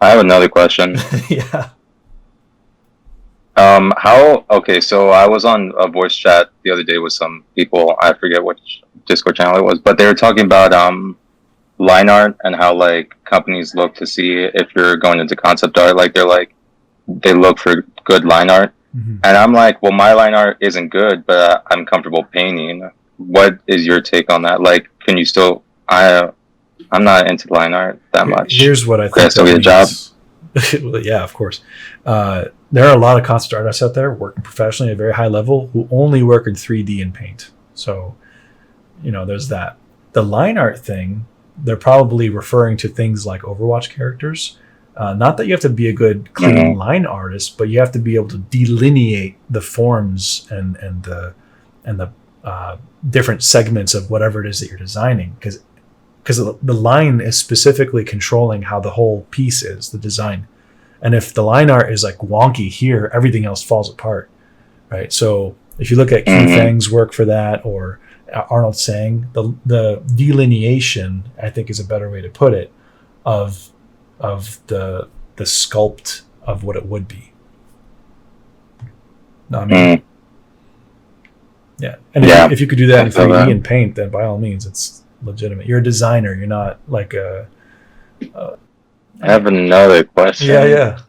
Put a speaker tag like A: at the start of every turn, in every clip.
A: I have another question.
B: Yeah.
A: Okay, so I was on a voice chat the other day with some people. I forget which Discord channel it was, but they were talking about line art and how like companies look to see if you're going into concept art. Like they look for good line art,
B: Mm-hmm.
A: and I'm like, well, my line art isn't good, but I'm comfortable painting. What is your take on that? Like, can you still? I'm not into line art that much.
B: Here's what I
A: Could I
B: think
A: still
B: that
A: get a job?
B: means. Well, yeah, of course. There are a lot of concept artists out there working professionally at a very high level who only work in 3D and paint. So, there's that. The line art thing, they're probably referring to things like Overwatch characters. Not that you have to be a good, clean line artist, but you have to be able to delineate the forms and the different segments of whatever it is that you're designing, because the line is specifically controlling how the whole piece is, the design. And if the line art is like wonky here, everything else falls apart, right? So if you look at Q Fang's work for that, or Arnold Sang, the delineation, I think, is a better way to put it, of the sculpt of what it would be. No, I mean, yeah. And if you could do that in 3D and paint, then by all means, it's legitimate. You're a designer. You're not like a
A: I have another question.
B: Yeah.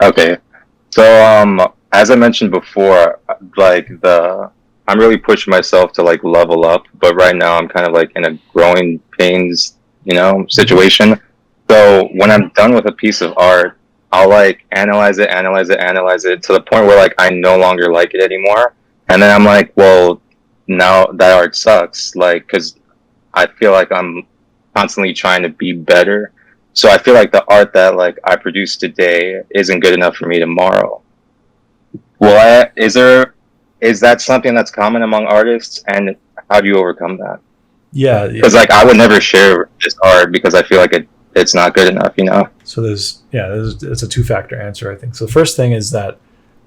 A: Okay. So, as I mentioned before, like I'm really pushing myself to like level up, but right now I'm kind of like in a growing pains, situation. So when I'm done with a piece of art, I'll like analyze it to the point where like I no longer like it anymore. And then I'm like, well, now that art sucks. Like, cause I feel like I'm constantly trying to be better. So I feel like the art that like I produce today isn't good enough for me tomorrow. Is that something that's common among artists, and how do you overcome that?
B: Yeah.
A: Because like I would never share this art because I feel like it's not good enough,
B: So it's a two-factor answer, I think. So the first thing is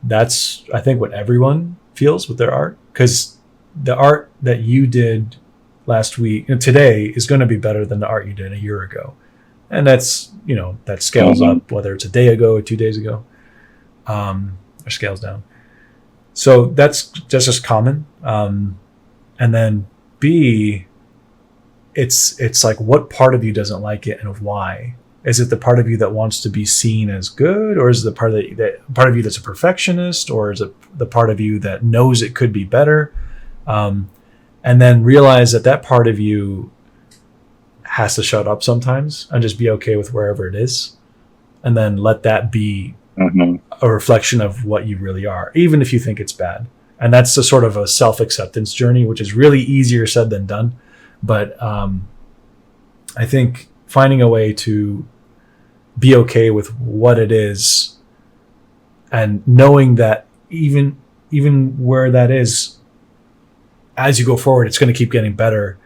B: that's I think what everyone feels with their art, because the art that you did last week and today is going to be better than the art you did a year ago, and that's that scales up whether it's a day ago or 2 days ago, or scales down. So that's just common. And then B, it's like, what part of you doesn't like it and why? Is it the part of you that wants to be seen as good, or is it the part of you that's a perfectionist, or is it the part of you that knows it could be better? And then realize that part of you has to shut up sometimes and just be okay with wherever it is, and then let that be a reflection of what you really are, even if you think it's bad. And that's a sort of a self-acceptance journey, which is really easier said than done. But I think finding a way to be okay with what it is, and knowing that even where that is, as you go forward, it's going to keep getting better,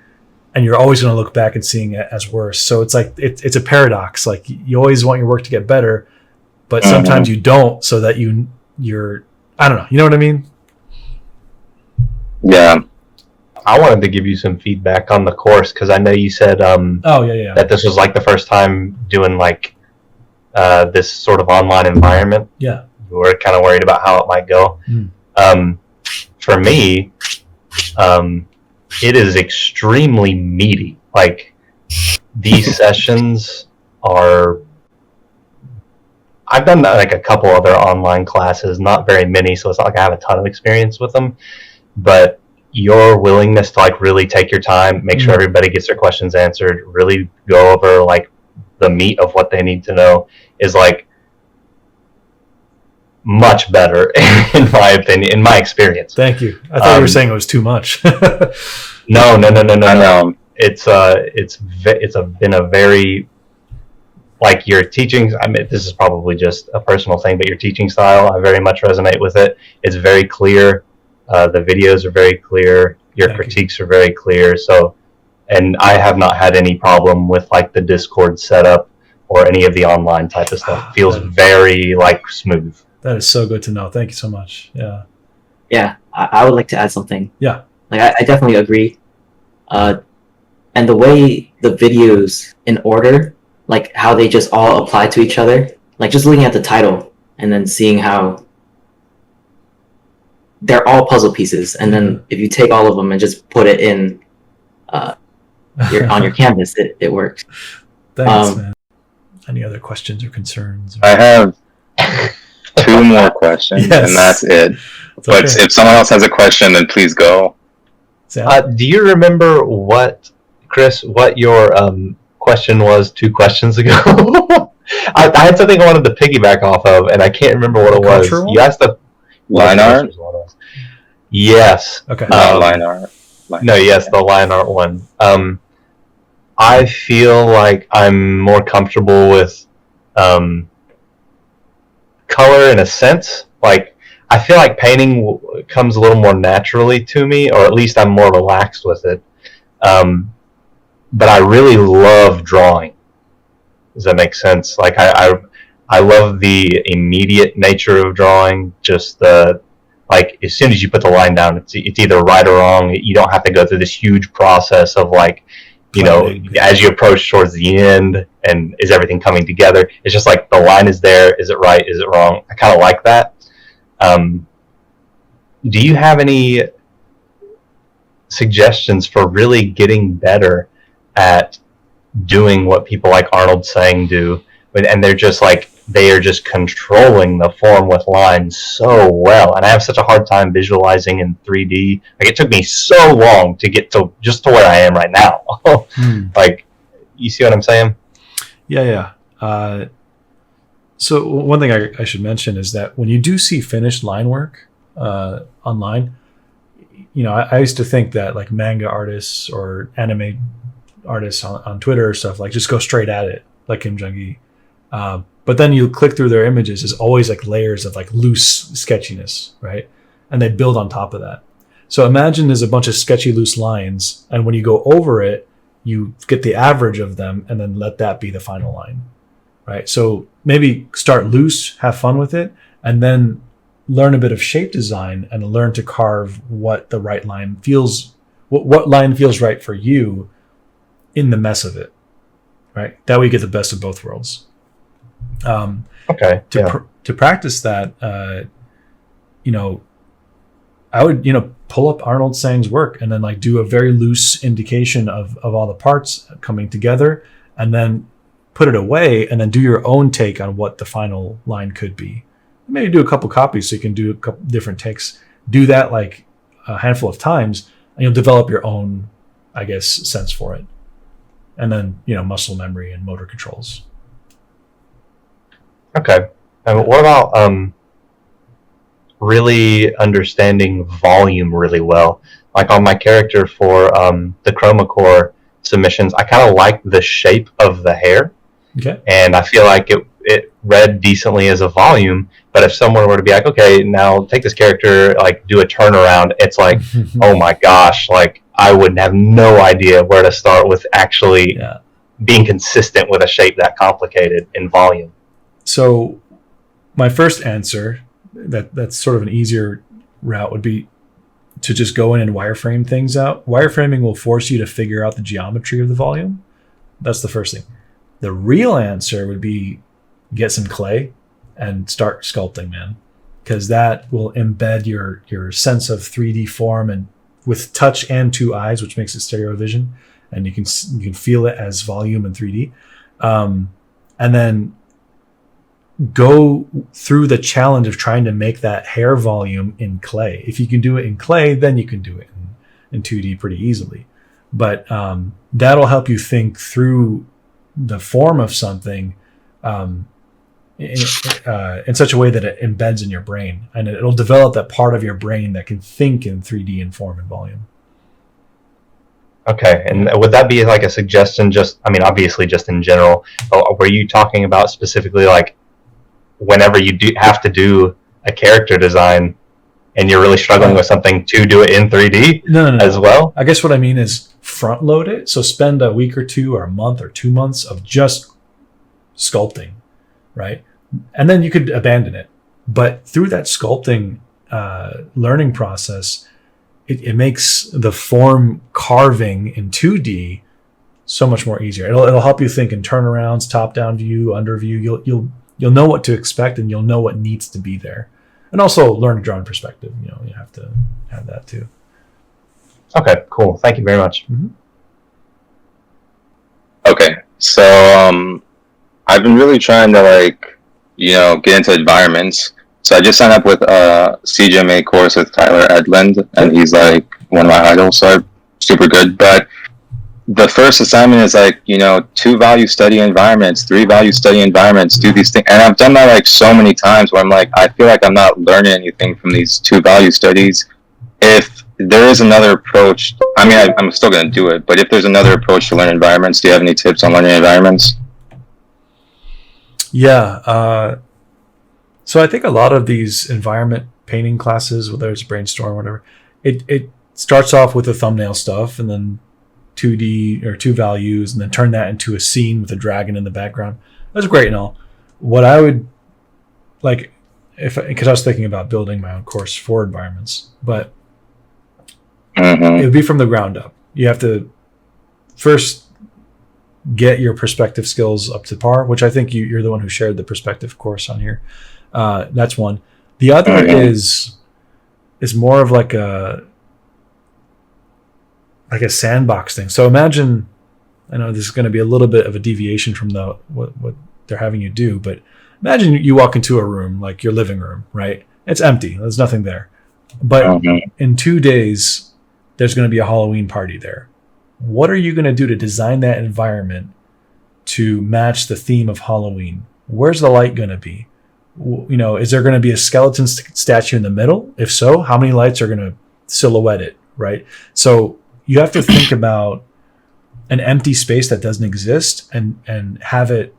B: and you're always going to look back and seeing it as worse. So it's like it's a paradox. Like, you always want your work to get better, but sometimes you don't, so that you're I don't know. You know what I mean?
A: Yeah.
C: I wanted to give you some feedback on the course, because I know you said that this was like the first time doing like this sort of online environment.
B: Yeah.
C: You were kind of worried about how it might go. For me, it is extremely meaty. Like, these sessions are... I've done like a couple other online classes, not very many, so it's not like I have a ton of experience with them. But your willingness to like really take your time, make sure everybody gets their questions answered, really go over like the meat of what they need to know, is like much better in my opinion, in my experience.
B: Thank you. I thought you were saying it was too much.
C: No. It's been a very, like, your teaching, I mean, this is probably just a personal thing, but your teaching style, I very much resonate with it. It's very clear. The videos are very clear. Your critiques are very clear. So, and I have not had any problem with like the Discord setup or any of the online type of stuff. It feels very like smooth.
B: That is so good to know. Thank you so much. Yeah.
D: Yeah, I would like to add something.
B: Yeah.
D: Like, I definitely agree. And the way the videos in order like how they just all apply to each other. Like just looking at the title and then seeing how they're all puzzle pieces, and then if you take all of them and just put it in on your canvas, it works.
B: Thanks, man. Any other questions or concerns?
A: I have 2 more questions,
B: Yes.
A: and that's it.
B: It's
A: But
B: okay.
A: if someone else has a question, then please go.
B: Sam?
C: Do you remember Chris, what your question was 2 questions ago? I had something I wanted to piggyback off of, and I can't remember what it was.
B: Cultural?
C: You asked the
A: Line art?
C: Yes.
B: Okay.
A: No, line art.
C: No, yes, the line art one. I feel like I'm more comfortable with color in a sense. Like, I feel like painting comes a little more naturally to me, or at least I'm more relaxed with it. But I really love drawing. Does that make sense? Like, I love the immediate nature of drawing. Just like, as soon as you put the line down, it's either right or wrong. You don't have to go through this huge process of, like, you know, as you approach towards the end, and is everything coming together? It's just like the line is there. Is it right? Is it wrong? I kind of like that. Do you have any suggestions for really getting better at doing what people like Arnold Sang do, and they are just controlling the form with lines so well? And I have such a hard time visualizing in 3D. Like, it took me so long to get to where I am right now. Like, you see what I'm saying?
B: Yeah. So one thing I should mention is that when you do see finished line work online, you know, I used to think that like manga artists or anime artists on Twitter or stuff, like, just go straight at it like Kim Jong-gi. But then you click through their images, there's always like layers of like loose sketchiness, right? And they build on top of that. So imagine there's a bunch of sketchy loose lines, and when you go over it, you get the average of them and then let that be the final line, right? So maybe start loose, have fun with it, and then learn a bit of shape design and learn to carve what the right line feels, what line feels right for you in the mess of it, right? That way you get the best of both worlds.
C: Okay.
B: To practice that, you know, I would, you know, pull up Arnold Sang's work and then like do a very loose indication of all the parts coming together, and then put it away, and then do your own take on what the final line could be. Maybe do a couple copies so you can do a couple different takes. Do that like a handful of times, and you'll develop your own, I guess, sense for it. And then, you know, muscle memory and motor controls.
C: Okay. And what about really understanding volume really well? Like on my character for the Chroma Core submissions, I kind of like the shape of the hair.
B: Okay.
C: And I feel like it read decently as a volume. But if someone were to be like, okay, now take this character, like do a turnaround, it's like, oh my gosh, like I would have no idea where to start with actually being consistent with a shape that complicated in volume.
B: So my first answer, that's sort of an easier route, would be to just go in and wireframe things out. Wireframing will force you to figure out the geometry of the volume. That's the first thing. The real answer would be get some clay and start sculpting, man, because that will embed your sense of 3D form, and with touch and 2 eyes, which makes it stereo vision, and you can feel it as volume in 3D, and then go through the challenge of trying to make that hair volume in clay. If you can do it in clay, then you can do it in 2D pretty easily. But that'll help you think through the form of something in such a way that it embeds in your brain, and it'll develop that part of your brain that can think in 3D in form and volume.
C: Okay, and would that be like a suggestion, just, I mean, obviously just in general, were you talking about specifically like whenever you have to do a character design and you're really struggling with something, to do it in 3D
B: no.
C: as well?
B: I guess what I mean is front load it. So spend a week or 2 or a month or 2 months of just sculpting, right? And then you could abandon it. But through that sculpting learning process, it makes the form carving in 2D so much more easier. It'll help you think in turnarounds, top down view, under view. You'll know what to expect, and you'll know what needs to be there, and also learn to draw in perspective. You have to have that too.
C: Okay, cool. Thank you very much.
B: Mm-hmm.
A: Okay, so I've been really trying to get into environments. So I just signed up with a CGMA course with Tyler Edlund, and he's like one of my idols, so I'm super good. But the first assignment is 2 value study environments, 3 value study environments, do these things. And I've done that so many times where I'm like, I feel like I'm not learning anything from these 2 value studies. If there is another approach, I mean, I'm still going to do it, but if there's another approach to learn environments, do you have any tips on learning environments?
B: Yeah. So I think a lot of these environment painting classes, whether it's brainstorm or whatever, it starts off with the thumbnail stuff and then 2D or 2 values, and then turn that into a scene with a dragon in the background. That's great and all. What I would like, because I was thinking about building my own course for environments, but it would be from the ground up. You have to first get your perspective skills up to par, which I think you're the one who shared the perspective course on here. That's one. The other is more of like a sandbox thing. So imagine, I know this is going to be a little bit of a deviation from what they're having you do, but imagine you walk into a room, like your living room, right? It's empty. There's nothing there. But in 2 days, there's going to be a Halloween party there. What are you going to do to design that environment to match the theme of Halloween? Where's the light going to be? Is there going to be a skeleton statue in the middle? If so, how many lights are going to silhouette it, right? So you have to think about an empty space that doesn't exist and have it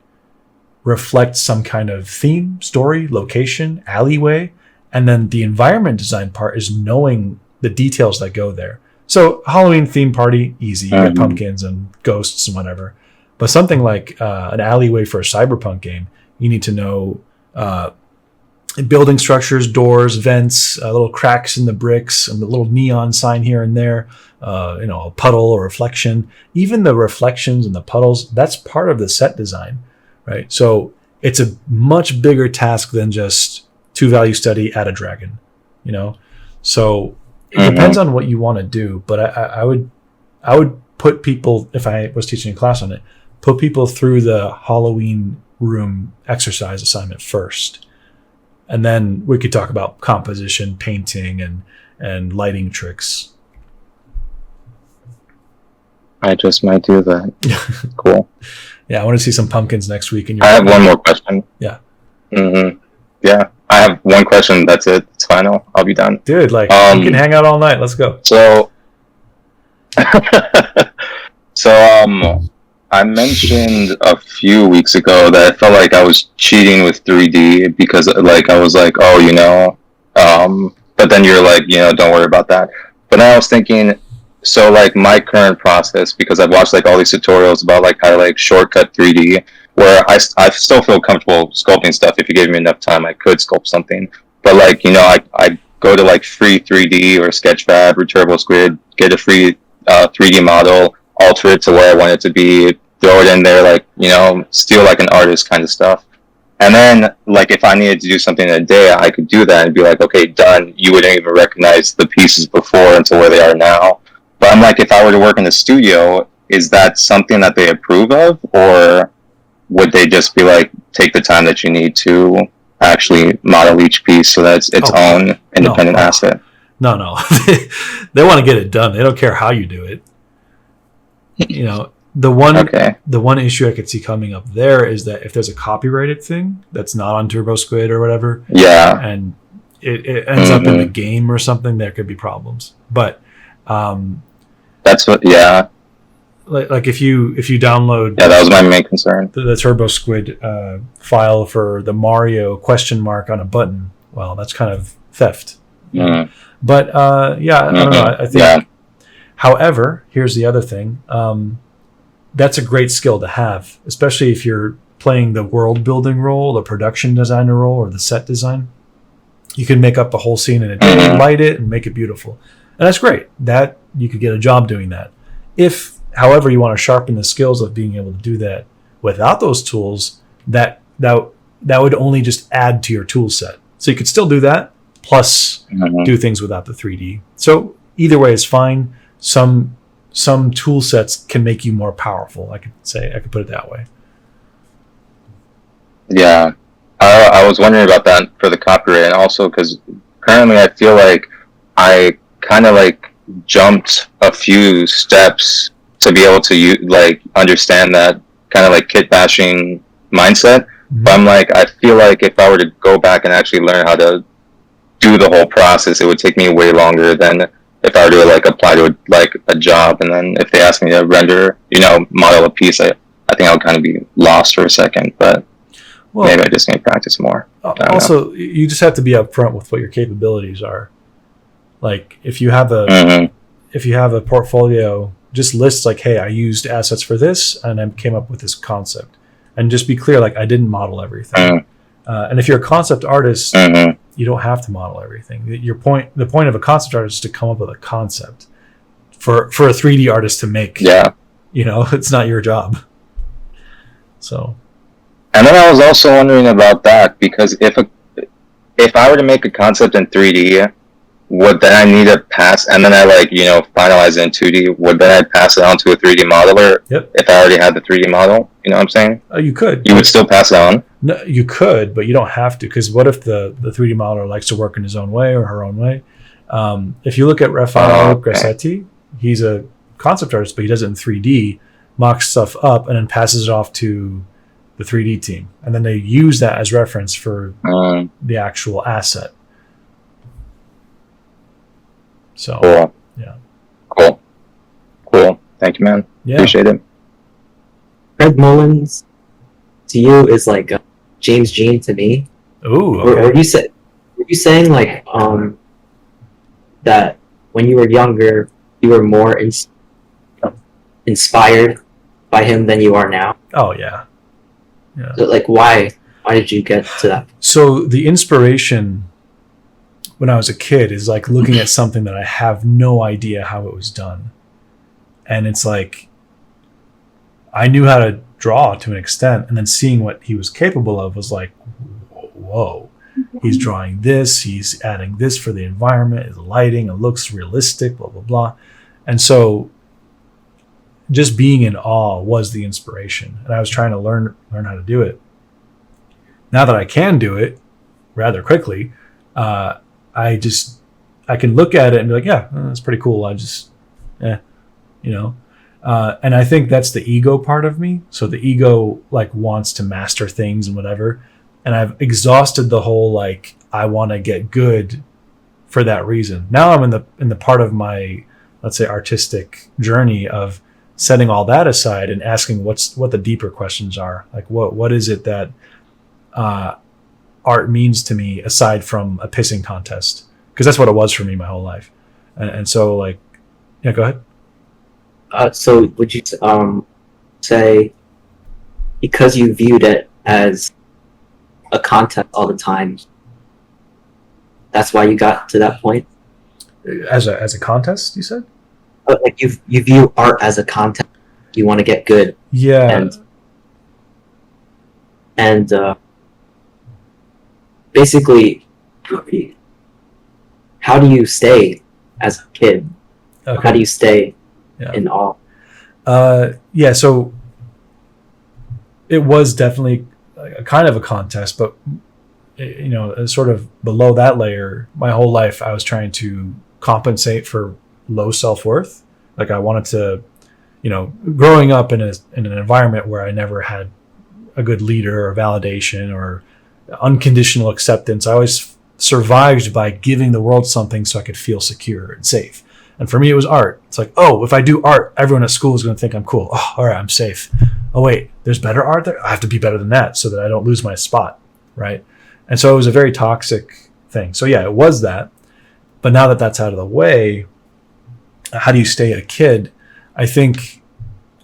B: reflect some kind of theme, story, location, alleyway. And then the environment design part is knowing the details that go there. So Halloween theme party, easy. You get pumpkins and ghosts and whatever. But something like an alleyway for a cyberpunk game, you need to know building structures, doors, vents, little cracks in the bricks, and a little neon sign here and there, a puddle or reflection. Even the reflections and the puddles, that's part of the set design, right? So it's a much bigger task than just 2 value study, add a dragon, So it depends on what you want to do, but I would put people, if I was teaching a class on it, put people through the Halloween room exercise assignment first. And then we could talk about composition, painting, and lighting tricks.
A: I just might do that. Cool.
B: Yeah, I want to see some pumpkins next week.
A: I have one more question.
B: Yeah.
A: Yeah, I have one question. That's it. It's final. I'll be done.
B: Dude, you can hang out all night. Let's go.
A: So, I mentioned a few weeks ago that I felt like I was cheating with 3D because I was like, but then you're like, don't worry about that. But then I was thinking, so my current process, because I've watched all these tutorials about how to shortcut 3D, where I still feel comfortable sculpting stuff. If you gave me enough time, I could sculpt something. But I go to free 3D or Sketchfab or TurboSquid, get a free 3D model, alter it to where I want it to be, throw it in there, steal an artist kind of stuff. And then if I needed to do something in a day, I could do that and be like, okay, done. You wouldn't even recognize the pieces before until where they are now. But I'm if I were to work in a studio, is that something that they approve of, or would they just be take the time that you need to actually model each piece so that it's its own independent asset?
B: No. They want to get it done. They don't care how you do it. The one issue I could see coming up there is that if there's a copyrighted thing that's not on TurboSquid or whatever, and it ends up in the game or something, there could be problems. But
A: that's what,
B: if you download,
A: that was my main concern.
B: The TurboSquid file for the Mario question mark on a button, well, that's kind of theft. But I don't know. I think. However, here's the other thing. That's a great skill to have, especially if you're playing the world building role, the production designer role, or the set design. You can make up a whole scene in a day, light it, and make it beautiful. And that's great. That you could get a job doing that. If however you want to sharpen the skills of being able to do that without those tools, that would only just add to your tool set. So you could still do that, plus do things without the 3D. So either way is fine. Some tool sets can make you more powerful. I could put it that way.
A: Yeah, I was wondering about that for the copyright, and also because currently I feel like I kind of like jumped a few steps to be able to understand that kind of like kit bashing mindset. But I'm like, I feel like if I were to go back and actually learn how to do the whole process, it would take me way longer than if I were to like apply to a job. And then if they asked me to render, model a piece, I think I would kind of be lost for a second. But maybe I just need to practice more.
B: Also, you just have to be upfront with what your capabilities are. Like if you have a portfolio, just list like, hey, I used assets for this and I came up with this concept. And just be clear, like I didn't model everything. And if you're a concept artist, you don't have to model everything. The point of a concept artist is to come up with a concept. For a 3D artist to make, it's not your job. So.
A: And then I was also wondering about that, because if I were to make a concept in 3D, would then I need to pass, and then I finalize it in 2D, would then I pass it on to a 3D modeler?
B: Yep. If
A: I already had the 3D model? You know what I'm saying?
B: You could.
A: You would still pass it on?
B: No, you could, but you don't have to, because what if the 3D modeler likes to work in his own way or her own way? If you look at Raffaele Grassetti, he's a concept artist, but he does it in 3D, mocks stuff up, and then passes it off to the 3D team. And then they use that as reference for the actual asset. So,
A: cool.
B: Yeah.
A: Cool. Thank you, man.
B: Yeah.
A: Appreciate it.
D: Craig Mullins to you is like James Jean to me.
B: Ooh.
D: Okay. Were you saying like that when you were younger you were more inspired by him than you are now?
B: Oh yeah. Yeah.
D: So, like why did you get to that?
B: So the inspiration when I was a kid is like looking at something that I have no idea how it was done. And it's like, I knew how to draw to an extent, and then seeing what he was capable of was like, whoa, he's drawing this, he's adding this for the environment, his lighting, it looks realistic, blah, blah, blah. And so just being in awe was the inspiration. And I was trying to learn how to do it. Now that I can do it rather quickly, I can look at it and be like, yeah, that's pretty cool. And I think that's the ego part of me. So the ego like wants to master things and whatever. And I've exhausted the whole, like, I want to get good for that reason. Now I'm in the part of my, let's say, artistic journey of setting all that aside and asking what the deeper questions are. Like what is it that, art means to me aside from a pissing contest, because that's what it was for me my whole life. And so like, yeah, go ahead.
D: So would you say because you viewed it as a contest all the time, that's why you got to that point?
B: As a contest, you said?
D: Like you view art as a contest. You want to get good.
B: Yeah.
D: And basically, how do you stay as a kid?
B: Okay.
D: How do you stay in awe?
B: Yeah, so it was definitely a kind of a contest, but sort of below that layer, my whole life I was trying to compensate for low self-worth. Like I wanted to, growing up in an environment where I never had a good leader or validation or unconditional acceptance, I always survived by giving the world something so I could feel secure and safe. And for me, it was art. It's like, oh, if I do art, everyone at school is going to think I'm cool. Oh, all right, I'm safe. Oh, wait, there's better art there? I have to be better than that so that I don't lose my spot, right? And so it was a very toxic thing. So yeah, it was that. But now that that's out of the way, how do you stay a kid? I think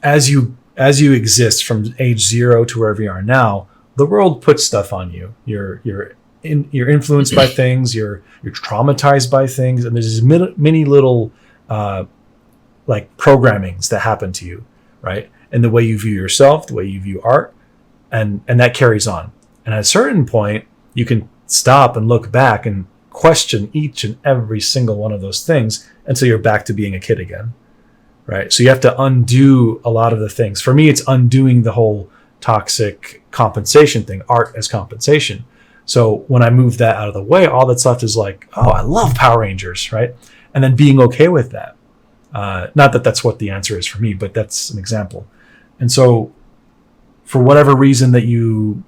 B: as you exist from age 0 to wherever you are now, the world puts stuff on you. You're influenced by things. You're traumatized by things, and there's these many little like programmings that happen to you, right? And the way you view yourself, the way you view art, and that carries on. And at a certain point, you can stop and look back and question each and every single one of those things until you're back to being a kid again, right? So you have to undo a lot of the things. For me, it's undoing the whole toxic compensation thing, art as compensation. So when I move that out of the way, all that's left is like, oh, I love Power Rangers, right? And then being okay with that. Not that that's what the answer is for me, but that's an example. And so for whatever reason that you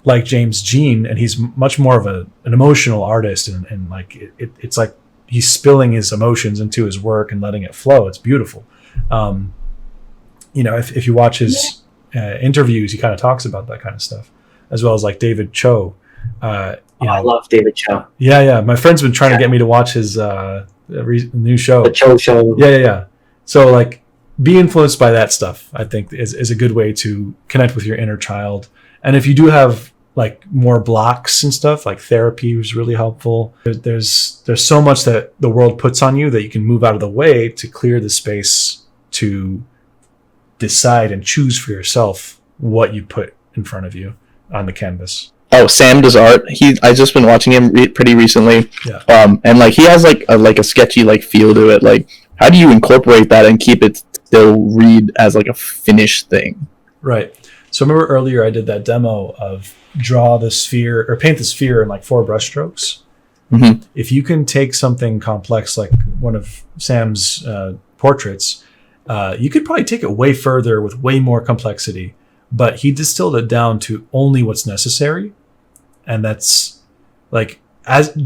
B: like James Jean, and he's much more of an emotional artist, and like it's like he's spilling his emotions into his work and letting it flow. It's beautiful. If you watch his interviews, he kind of talks about that kind of stuff, as well as like David Cho.
D: I love David Cho.
B: Yeah. My friend's been trying to get me to watch his new show,
D: The Cho Show.
B: Yeah. So like, be influenced by that stuff, I think is a good way to connect with your inner child. And if you do have like more blocks and stuff, like therapy is really helpful. There's so much that the world puts on you that you can move out of the way to clear the space to decide and choose for yourself what you put in front of you on the canvas.
E: Oh, Sam does art. I just been watching him pretty recently.
B: Yeah.
E: And like he has like a sketchy like feel to it. Like, how do you incorporate that and keep it still read as like a finished thing?
B: Right. So remember earlier I did that demo of draw the sphere or paint the sphere in like 4 brush strokes.
E: Mm-hmm.
B: If you can take something complex like one of Sam's portraits, you could probably take it way further with way more complexity. But he distilled it down to only what's necessary. And that's like, as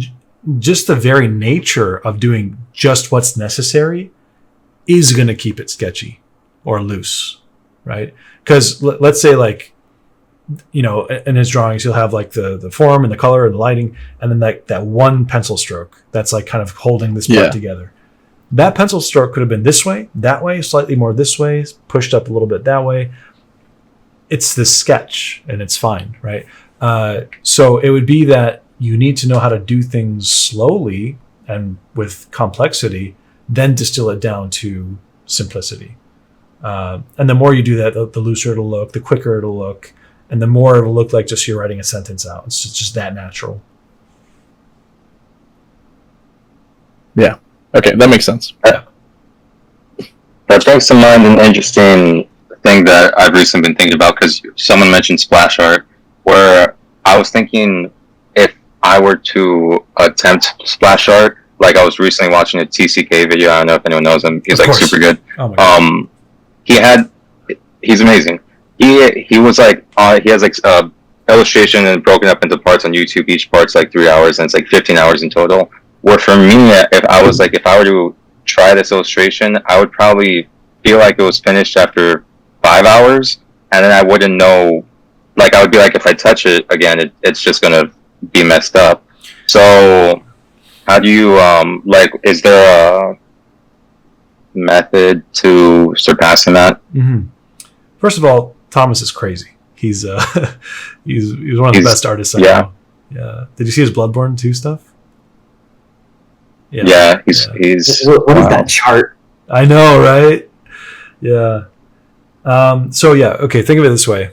B: just the very nature of doing just what's necessary is going to keep it sketchy or loose, right? Because let's say like, in his drawings, you'll have like the form and the color and the lighting, and then that one pencil stroke that's like kind of holding this part together. That pencil stroke could have been this way, that way, slightly more this way, pushed up a little bit that way. It's this sketch and it's fine, right? So it would be that you need to know how to do things slowly and with complexity, then distill it down to simplicity. And the more you do that, the looser it'll look, the quicker it'll look, and the more it'll look like just you're writing a sentence out. It's just that natural.
E: Yeah. Okay, that makes sense.
A: That brings to mind an interesting thing that I've recently been thinking about, because someone mentioned splash art, where I was thinking if I were to attempt splash art, like I was recently watching a TCK video. I don't know if anyone knows him. He's like super good.
B: Oh my God.
A: He's amazing. He was like he has like illustration and broken up into parts on YouTube. Each part's like 3 hours, and it's like 15 hours in total. Where for me, if I were to try this illustration, I would probably feel like it was finished after 5 hours, and then I wouldn't know. Like I would be like, if I touch it again, it's just gonna be messed up. So how do you is there a method to surpassing that?
B: Mm-hmm. First of all, Thomas is crazy. He's one of the best artists I know. Yeah. Did you see his Bloodborne 2 stuff?
A: Yeah, he's
D: What is that chart?
B: I know, right? Yeah. So yeah, okay, think of it this way.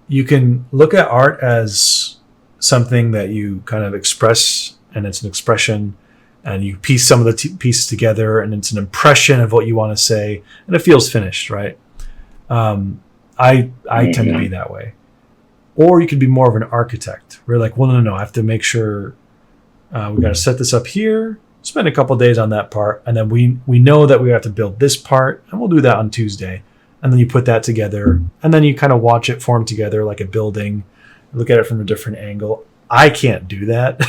B: You can look at art as something that you kind of express, and it's an expression, and you piece some of the pieces together, and it's an impression of what you want to say, and it feels finished, right? I tend to be that way. Or you could be more of an architect. We're like, well, no, I have to make sure we got to set this up here, spend a couple days on that part, and then we know that we have to build this part, and we'll do that on Tuesday. And then you put that together, and then you kind of watch it form together like a building, look at it from a different angle. I can't do that.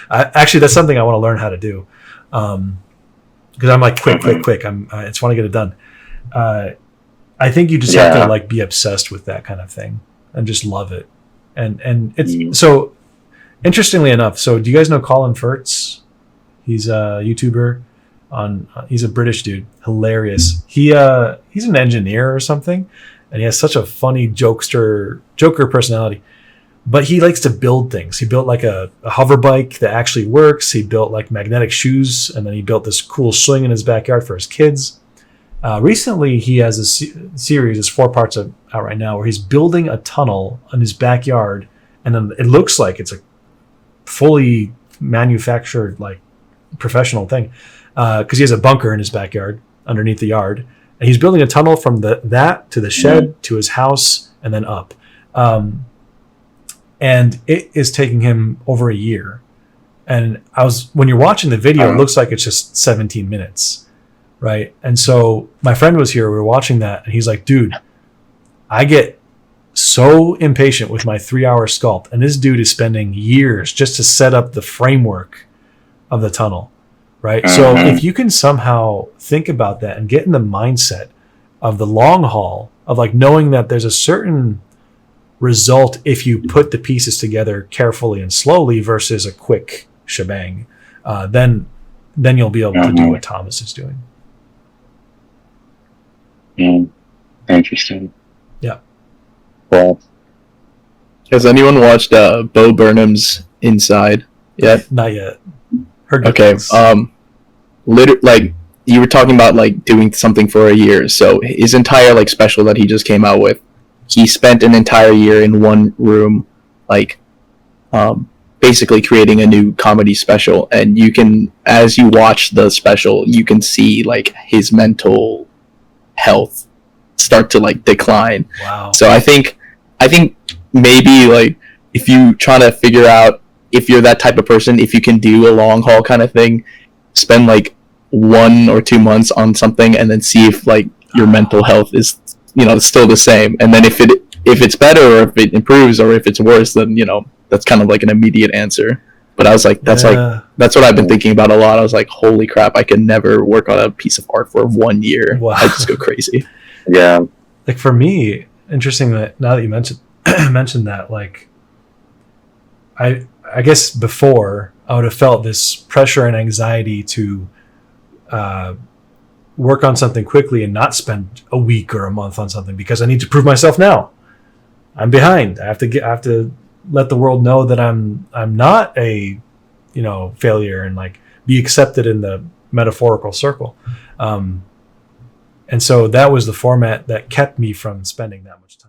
B: Actually, that's something I want to learn how to do, because I'm like quick. I just want to get it done. I think you just have to like be obsessed with that kind of thing and just love it. And it's so interestingly enough. So do you guys know Colin Firth? He's a YouTuber. He's a British dude, hilarious. He's an engineer or something, and he has such a funny Joker personality. But he likes to build things. He built like a hover bike that actually works. He built like magnetic shoes, and then he built this cool swing in his backyard for his kids. Recently, he has a series, it's 4 parts out right now, where he's building a tunnel in his backyard, and then it looks like it's a fully manufactured, like professional thing, because he has a bunker in his backyard underneath the yard, and he's building a tunnel from that to the shed to his house and then up. And it is taking him over a year. And when you're watching the video, it looks like it's just 17 minutes, right? And so my friend was here, we were watching that, and he's like, dude, I get so impatient with my 3-hour sculpt, and this dude is spending years just to set up the framework of the tunnel, right? So if you can somehow think about that and get in the mindset of the long haul, of like knowing that there's a certain result if you put the pieces together carefully and slowly versus a quick shebang, then you'll be able to do what Thomas is doing.
A: Interesting.
B: Yeah.
A: Well,
E: Has anyone watched Bo Burnham's Inside yet?
B: Not yet. Heard good
E: Okay.
B: things.
E: Like you were talking about like doing something for a year. So his entire like special that he just came out with, he spent an entire year in one room, like basically creating a new comedy special. And you can, as you watch the special, you can see like his mental health start to like decline.
B: Wow.
E: So I think maybe like if you try to figure out if you're that type of person, if you can do a long haul kind of thing, spend like 1 or 2 months on something and then see if like your mental health is, still the same. And then if it's better or if it improves or if it's worse, then, that's kind of like an immediate answer. But I was like, that's what I've been thinking about a lot. I was like, holy crap, I can never work on a piece of art for 1 year.
B: Wow.
E: I just go crazy.
A: yeah.
B: Like for me, interesting that now that you mentioned that, like I guess before I would have felt this pressure and anxiety to work on something quickly and not spend a week or a month on something because I need to prove myself now. I'm behind. I have to let the world know that I'm not a failure and like be accepted in the metaphorical circle. And so that was the format that kept me from spending that much time.